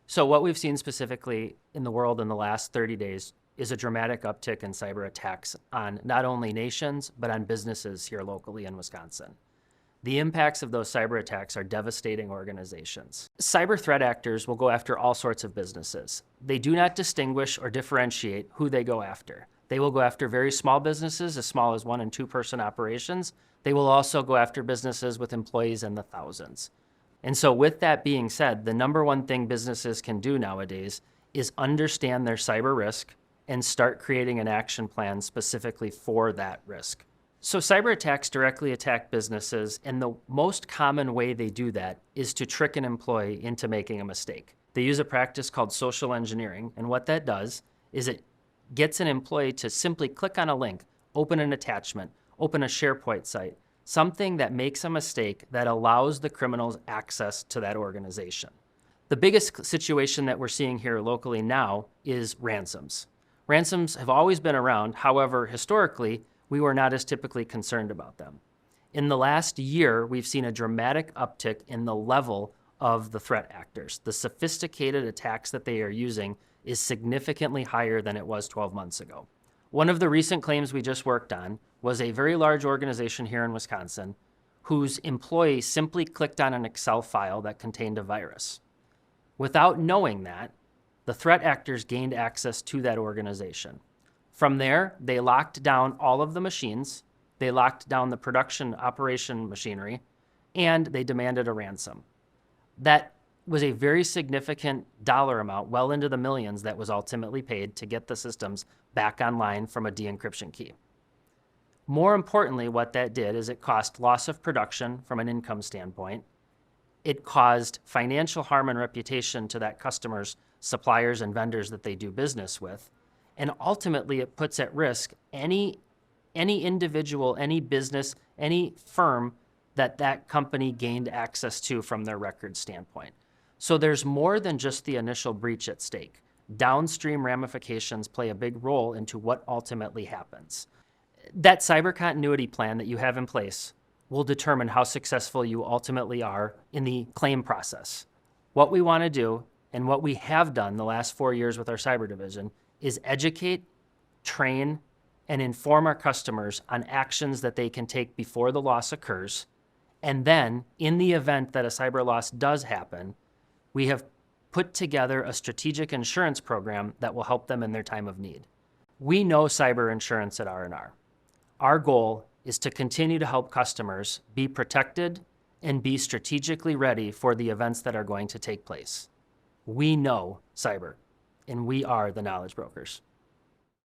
So what we've seen specifically in the world in the last 30 days is a dramatic uptick in cyber attacks on not only nations, but on businesses here locally in Wisconsin. The impacts of those cyber attacks are devastating organizations. Cyber threat actors will go after all sorts of businesses. They do not distinguish or differentiate who they go after. They will go after very small businesses, as small as 1 and 2 person operations. They will also go after businesses with employees in the thousands. And so with that being said, the number one thing businesses can do nowadays is understand their cyber risk and start creating an action plan specifically for that risk. So cyber attacks directly attack businesses, and the most common way they do that is to trick an employee into making a mistake. They use a practice called social engineering, and what that does is it gets an employee to simply click on a link, open an attachment, open a SharePoint site, something that makes a mistake that allows the criminals access to that organization. The biggest situation that we're seeing here locally now is ransoms. Ransoms have always been around. However, historically, we were not as typically concerned about them. In the last year, we've seen a dramatic uptick in the level of the threat actors. The sophisticated attacks that they are using is significantly higher than it was 12 months ago. One of the recent claims we just worked on was a very large organization here in Wisconsin whose employee simply clicked on an Excel file that contained a virus. Without knowing that, the threat actors gained access to that organization. From there, they locked down all of the machines, they locked down the production operation machinery, and they demanded a ransom. That was a very significant dollar amount, well into the millions, that was ultimately paid to get the systems back online from a de-encryption key. More importantly, what that did is it cost loss of production from an income standpoint. It caused financial harm and reputation to that customer's suppliers and vendors that they do business with. And ultimately, it puts at risk any individual, any business, any firm that company gained access to from their record standpoint. So there's more than just the initial breach at stake. Downstream ramifications play a big role into what ultimately happens. That cyber continuity plan that you have in place will determine how successful you ultimately are in the claim process. What we want to do, and what we have done the last 4 years with our cyber division, is educate, train, and inform our customers on actions that they can take before the loss occurs. And then, in the event that a cyber loss does happen, we have put together a strategic insurance program that will help them in their time of need. We know cyber insurance at R&R. Our goal is to continue to help customers be protected and be strategically ready for the events that are going to take place. We know cyber, and we are the knowledge brokers.